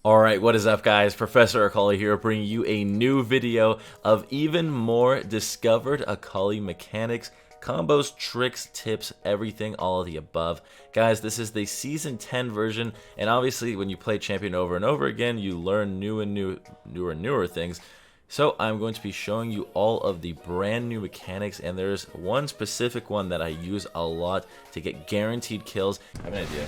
Alright, what is up guys? Professor Akali here, bringing you a new video of even more discovered Akali mechanics, combos, tricks, tips, everything, all of the above. Guys, this is the Season 10 version, and obviously when you play Champion over and over again, you learn newer things. So I'm going to be showing you all of the brand new mechanics, and there's one specific one that I use a lot to get guaranteed kills. I have an idea.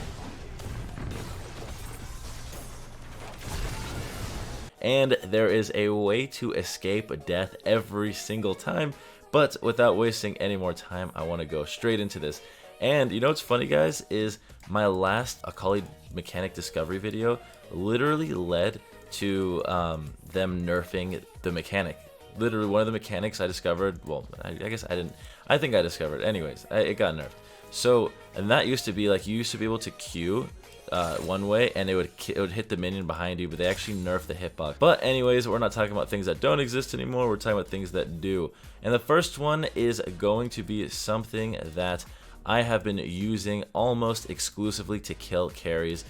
And there is a way to escape death every single time, but without wasting any more time, I want to go straight into this. And you know what's funny, guys, is my last Akali mechanic discovery video literally led to them nerfing the mechanic. Literally, one of the mechanics I discovered, well, I guess I didn't, I think I discovered, anyways, it got nerfed. So, and that used to be like, you used to be able to Q one way and it would hit the minion behind you, but they actually nerfed the hitbox. But anyways, we're not talking about things that don't exist anymore, we're talking about things that do. And the first one is going to be something that I have been using almost exclusively to kill carries,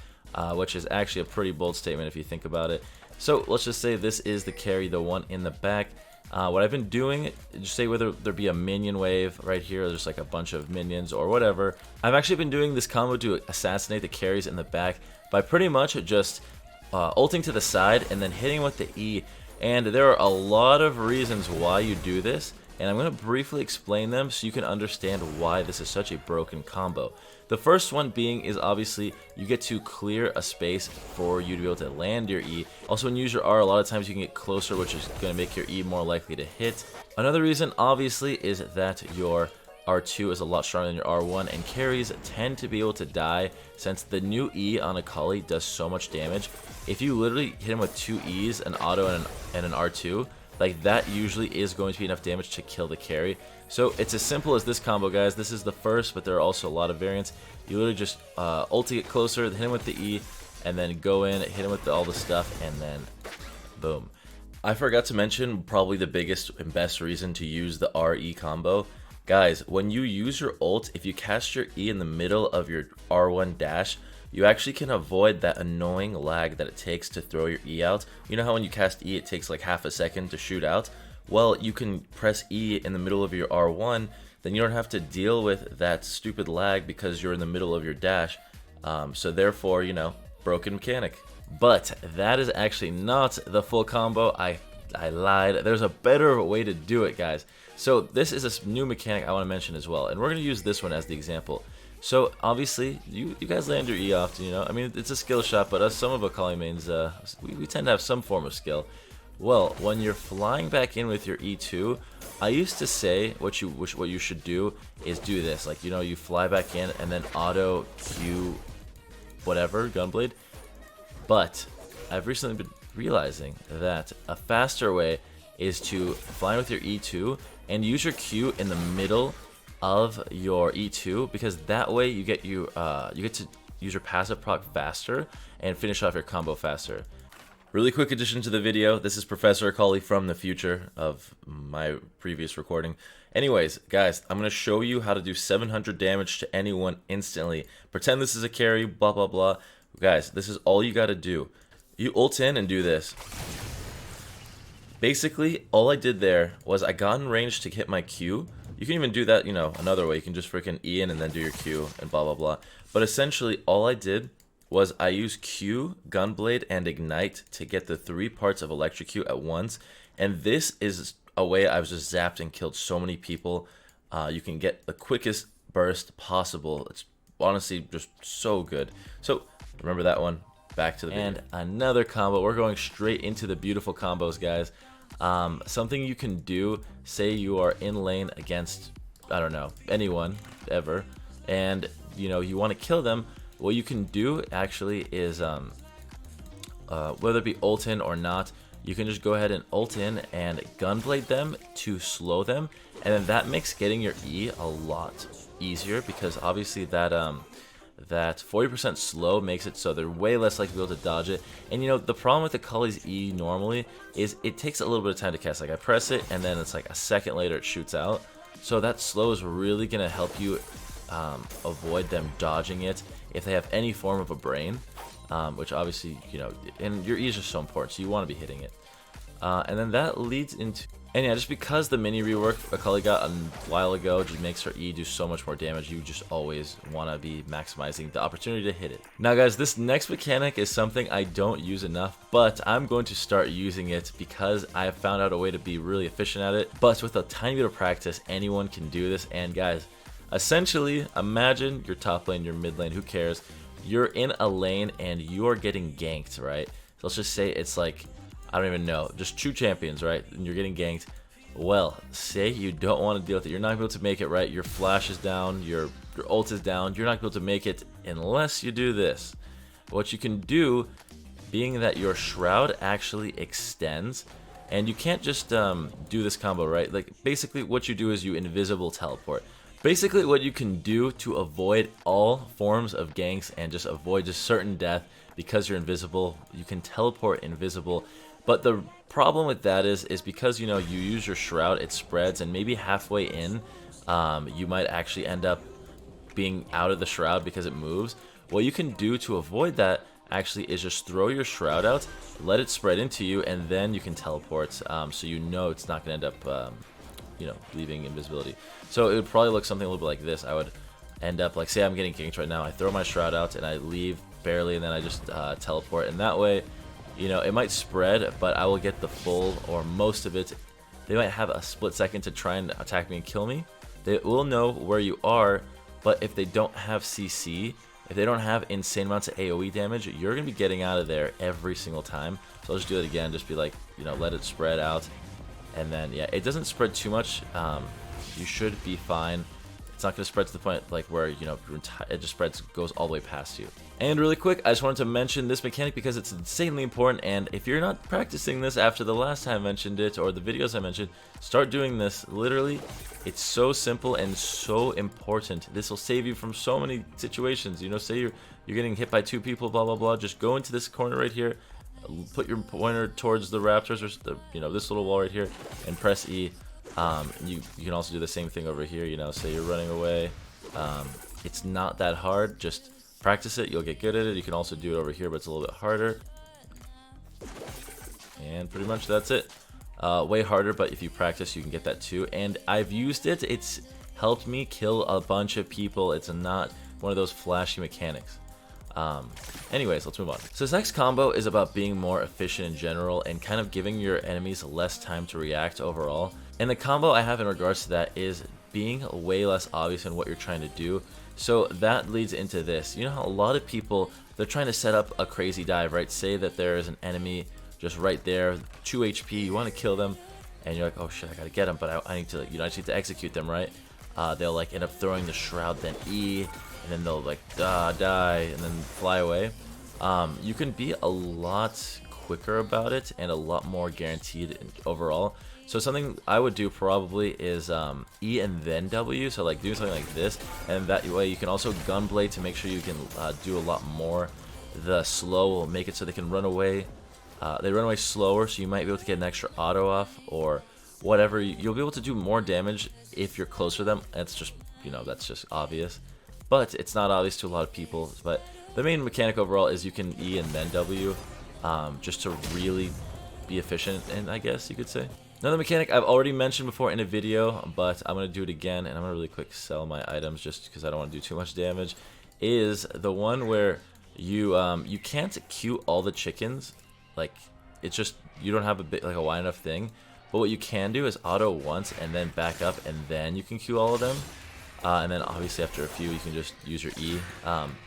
which is actually a pretty bold statement if you think about it. So let's just say this is the carry, the one in the back. What I've been doing, just say whether there be a minion wave right here, there's like a bunch of minions or whatever. I've actually been doing this combo to assassinate the carries in the back by pretty much just ulting to the side and then hitting with the E. And there are a lot of reasons why you do this, and I'm going to briefly explain them so you can understand why this is such a broken combo. The first one being is obviously you get to clear a space for you to be able to land your E. Also, when you use your R, a lot of times you can get closer, which is going to make your E more likely to hit. Another reason, obviously, is that your R2 is a lot stronger than your R1, and carries tend to be able to die since the new E on Akali does so much damage. If you literally hit him with two E's, an auto and an R2, like that usually is going to be enough damage to kill the carry. So it's as simple as this combo, guys. This is the first, but there are also a lot of variants. You literally just ult to get closer, hit him with the E, and then go in, hit him with all the stuff, and then boom. I forgot to mention probably the biggest and best reason to use the RE combo. Guys, when you use your ult, if you cast your E in the middle of your R1 dash, you actually can avoid that annoying lag that it takes to throw your E out. You know how when you cast E, it takes like half a second to shoot out? Well, you can press E in the middle of your R1, then you don't have to deal with that stupid lag because you're in the middle of your dash. So therefore, you know, broken mechanic. But that is actually not the full combo. I lied. There's a better way to do it, guys. So this is a new mechanic I want to mention as well, and we're going to use this one as the example. So obviously, you guys land your E often, you know. I mean, it's a skill shot, but us, some of Akali mains, we tend to have some form of skill. Well, when you're flying back in with your E2, I used to say what you should do is do this. Like, you know, you fly back in and then auto Q whatever, Gunblade. But I've recently been realizing that a faster way is to fly with your E2 and use your Q in the middle of your E2, because that way you get to use your passive proc faster and finish off your combo faster. Really quick addition to the video, this is Professor Akali from the future of my previous recording. Anyways, guys, I'm going to show you how to do 700 damage to anyone instantly. Pretend this is a carry, blah blah blah. Guys, this is all you got to do. You ult in and do this. Basically, all I did there was I got in range to hit my Q. You can even do that, you know, another way. You can just freaking E in and then do your Q and blah blah blah. But essentially, all I did was I used Q, Gunblade, and Ignite to get the 3 parts of Electrocute at once. And this is a way I've just zapped and killed so many people. You can get the quickest burst possible. It's honestly just so good. So remember that one. Back to the video. And another combo. We're going straight into the beautiful combos, guys. Something you can do, say you are in lane against, I don't know, anyone ever, and you know you want to kill them. What you can do actually is whether it be ult in or not, you can just go ahead and ult in and Gunblade them to slow them, and then that makes getting your E a lot easier, because obviously that 40% slow makes it so they're way less likely to be able to dodge it. And you know, the problem with Akali's E normally is it takes a little bit of time to cast. Like, I press it and then it's like a second later it shoots out. So that slow is really going to help you avoid them dodging it if they have any form of a brain. which obviously, you know, and your E is just so important, so you want to be hitting it. And then that leads into, and yeah, just because the mini rework Akali got a while ago just makes her E do so much more damage, you just always want to be maximizing the opportunity to hit it. Now guys, this next mechanic is something I don't use enough, but I'm going to start using it because I have found out a way to be really efficient at it. But with a tiny bit of practice, anyone can do this. And guys, essentially, imagine your top lane, your mid lane, who cares? You're in a lane and you are getting ganked, right? So let's just say it's like, I don't even know, just 2 champions, right? And you're getting ganked. Well, say you don't want to deal with it. You're not able to make it, right? Your flash is down, your ult is down. You're not able to make it unless you do this. What you can do, being that your shroud actually extends, and you can't just do this combo, right? Like, basically what you do is you invisible teleport. Basically what you can do to avoid all forms of ganks and just avoid just certain death because you're invisible, you can teleport invisible. But the problem with that is because, you know, you use your shroud, it spreads, and maybe halfway in, you might actually end up being out of the shroud because it moves. What you can do to avoid that actually is just throw your shroud out, let it spread into you, and then you can teleport, so you know it's not going to end up, you know, leaving invisibility. So it would probably look something a little bit like this. I would end up, like, say I'm getting ganked right now, I throw my shroud out and I leave barely, and then I just teleport, and that way, you know, it might spread, but I will get the full or most of it. They might have a split second to try and attack me and kill me. They will know where you are, but if they don't have CC, if they don't have insane amounts of AoE damage, you're going to be getting out of there every single time. So I'll just do it again, just be like, you know, let it spread out. And then, yeah, it doesn't spread too much. You should be fine. It's not going to spread to the point like where, you know, it just spreads, goes all the way past you. And really quick, I just wanted to mention this mechanic because it's insanely important, and if you're not practicing this after the last time I mentioned it or the videos I mentioned, start doing this. Literally, it's so simple and so important. This will save you from so many situations. You know, say you're getting hit by 2 people, blah blah blah. Just go into this corner right here, put your pointer towards the raptors or the, you know, this little wall right here, and press E. You can also do the same thing over here. You know, say you're running away. It's not that hard. Just practice it. You'll get good at it. You can also do it over here, but it's a little bit harder. And pretty much that's it. Way harder, but if you practice, you can get that too. And I've used it. It's helped me kill a bunch of people. It's not one of those flashy mechanics. Anyways, let's move on. So this next combo is about being more efficient in general and kind of giving your enemies less time to react overall. And the combo I have in regards to that is being way less obvious in what you're trying to do. So that leads into this. You know how a lot of people, they're trying to set up a crazy dive, right? Say that there is an enemy just right there, 2 HP, you want to kill them, and you're like, oh shit, I gotta get them, but I need to, you know, I just need to execute them, right? They'll like end up throwing the shroud, then E, and then they'll like die, and then fly away. You can be a lot quicker about it and a lot more guaranteed overall. So something I would do probably is E and then W, so like do something like this, and that way you can also gunblade to make sure you can do a lot more. The slow will make it so they can run away. They run away slower, so you might be able to get an extra auto off or whatever. You'll be able to do more damage if you're closer to them. That's just, you know, that's just obvious. But it's not obvious to a lot of people. But the main mechanic overall is you can E and then W, just to really be efficient, and I guess you could say. Another mechanic I've already mentioned before in a video, but I'm going to do it again, and I'm going to really quick sell my items just because I don't want to do too much damage, is the one where you can't Q all the chickens. Like, it's just, you don't have a wide enough thing. But what you can do is auto once and then back up, and then you can Q all of them. And then obviously after a few, you can just use your E.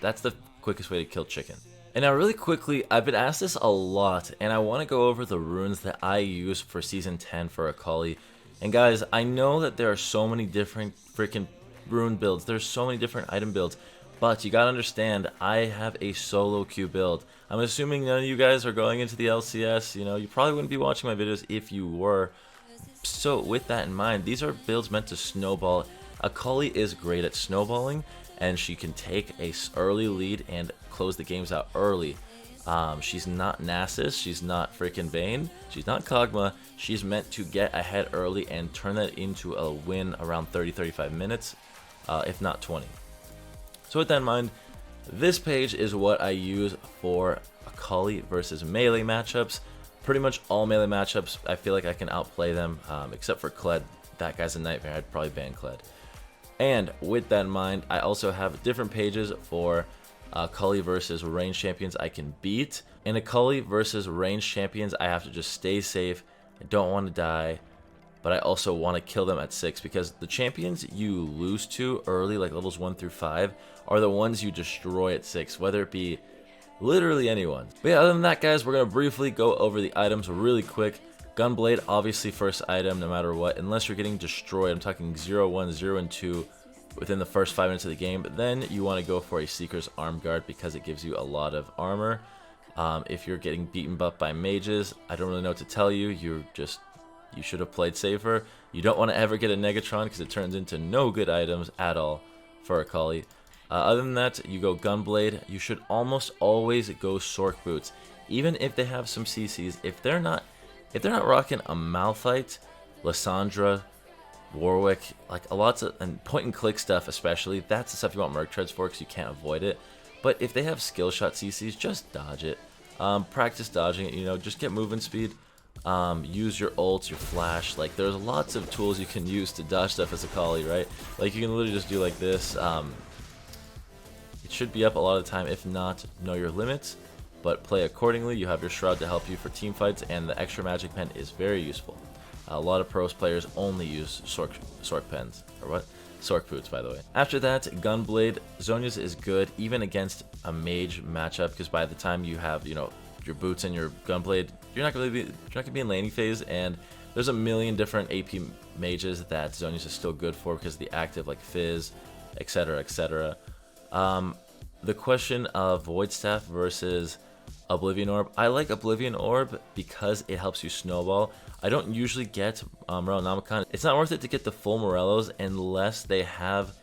That's the quickest way to kill chicken. And now really quickly, I've been asked this a lot, and I want to go over the runes that I use for Season 10 for Akali. And guys, I know that there are so many different freaking rune builds. There's so many different item builds. But you gotta understand, I have a solo queue build. I'm assuming none of you guys are going into the LCS. You know, you probably wouldn't be watching my videos if you were. So with that in mind, these are builds meant to snowball. Akali is great at snowballing, and she can take a early lead and close the games out early. She's not Nasus, she's not freaking Bane, she's not Kog'Maw. She's meant to get ahead early and turn that into a win around 30-35 minutes, if not 20. So with that in mind, This page is what I use for Akali versus melee matchups. Pretty much all melee matchups, I feel like I can outplay them, except for Kled. That guy's a nightmare. I'd probably ban Kled. And with that in mind, I also have different pages for Akali versus ranged champions I can beat. In Akali versus ranged champions, I have to just stay safe. I don't want to die, but I also want to kill them at 6, because the champions you lose to early, like levels 1 through 5, are the ones you destroy at 6, whether it be literally anyone. But yeah, other than that, guys, we're going to briefly go over the items really quick. Gunblade, obviously first item no matter what, unless you're getting destroyed. I'm talking 0, 1, 0, and 2 within the first 5 minutes of the game. But then you want to go for a Seeker's Arm Guard because it gives you a lot of armor. If you're getting beaten up by mages, I don't really know what to tell you. You should have played safer. You don't want to ever get a Negatron because it turns into no good items at all for Akali. Other than that, you go Gunblade. You should almost always go Sork Boots, even if they have some CCs. If they're not rocking a Malphite, Lysandra, Warwick, like a lots of and point and click stuff especially, that's the stuff you want Merc Treads for because you can't avoid it. But if they have skill shot CCs, just dodge it. Practice dodging it. Just get movement speed. Use your ults, your flash. Like there's lots of tools you can use to dodge stuff as Akali, right? Like you can literally just do like this. It should be up a lot of the time. If not, know your limits, but play accordingly. You have your Shroud to help you for team fights, and the extra magic pen is very useful. A lot of pros players only use Sork pens, or what? Sork boots, by the way. After that, Gunblade. Zhonya's is good even against a mage matchup, because by the time you have your boots and your Gunblade, you're not gonna be in laning phase, and there's a million different AP mages that Zhonya's is still good for because of the active like Fizz, etc., etc. The question of Void Staff versus Oblivion Orb. I like Oblivion Orb because it helps you snowball. I don't usually get Morellonomicon. It's not worth it to get the full Morellos unless they have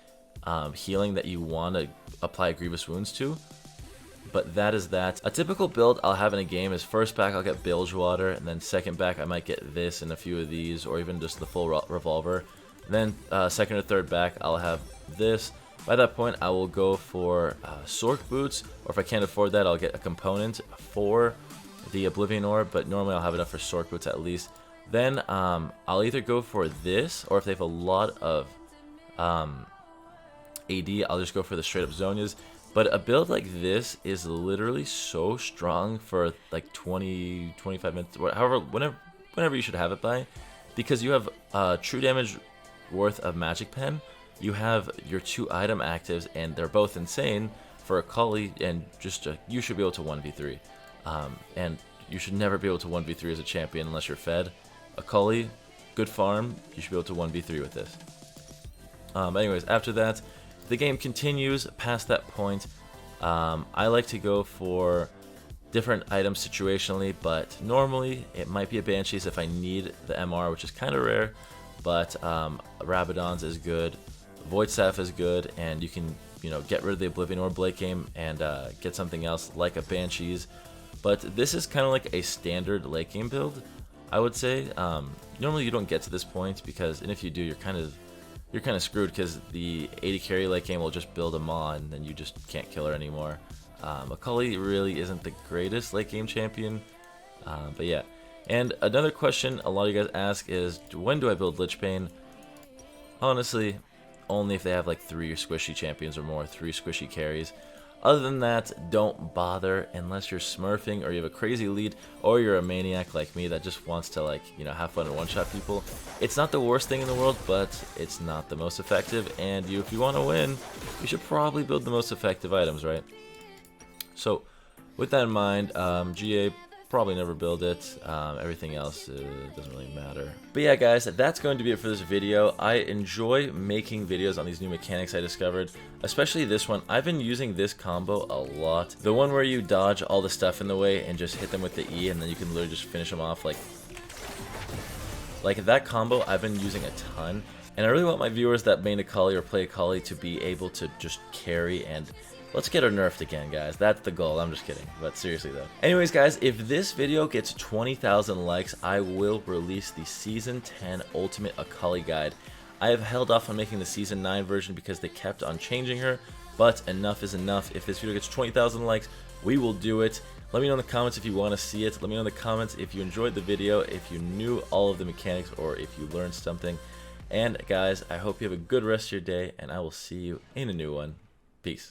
healing that you want to apply Grievous Wounds to. But that is that. A typical build I'll have in a game is first back I'll get Bilgewater, and then second back I might get this and a few of these, or even just the full Revolver. Then second or third back I'll have this. By that point, I will go for Sork Boots, or if I can't afford that, I'll get a component for the Oblivion Orb, but normally I'll have enough for Sork Boots at least. Then I'll either go for this, or if they have a lot of AD, I'll just go for the straight up Zhonya's. But a build like this is literally so strong for like 20, 25 minutes, however, whenever you should have it by, because you have true damage worth of Magic Pen. You have your 2 item actives, and they're both insane for Akali, and just you should be able to 1v3. And you should never be able to 1v3 as a champion unless you're fed. Akali, good farm, you should be able to 1v3 with this. Anyways, after that, the game continues past that point. I like to go for different items situationally, but normally it might be a Banshees if I need the MR, which is kind of rare, but Rabadon's is good. Void Staff is good, and you can get rid of the Oblivion Orb late game and get something else like a Banshees. But this is kind of like a standard late game build, I would say. Normally you don't get to this point because, and if you do, you're kind of screwed because the 80 carry late game will just build a Maw and then you just can't kill her anymore. Akali really isn't the greatest late game champion, but yeah. And another question a lot of you guys ask is, when do I build Lich Bane? Honestly, only if they have like 3 squishy champions or more, 3 squishy carries. Other than that, don't bother unless you're smurfing or you have a crazy lead or you're a maniac like me that just wants to have fun and one-shot people. It's not the worst thing in the world, but it's not the most effective, and if you want to win, you should probably build the most effective items, right? So with that in mind, GA, probably never build it. Everything else doesn't really matter. But yeah, guys, that's going to be it for this video. I enjoy making videos on these new mechanics I discovered, especially this one. I've been using this combo a lot. The one where you dodge all the stuff in the way and just hit them with the E, and then you can literally just finish them off like that combo. I've been using a ton, and I really want my viewers that main Akali or play Akali to be able to just carry, and let's get her nerfed again, guys. That's the goal. I'm just kidding. But seriously, though. Anyways, guys, if this video gets 20,000 likes, I will release the Season 10 Ultimate Akali Guide. I have held off on making the Season 9 version because they kept on changing her. But enough is enough. If this video gets 20,000 likes, we will do it. Let me know in the comments if you want to see it. Let me know in the comments if you enjoyed the video, if you knew all of the mechanics, or if you learned something. And guys, I hope you have a good rest of your day, and I will see you in a new one. Peace.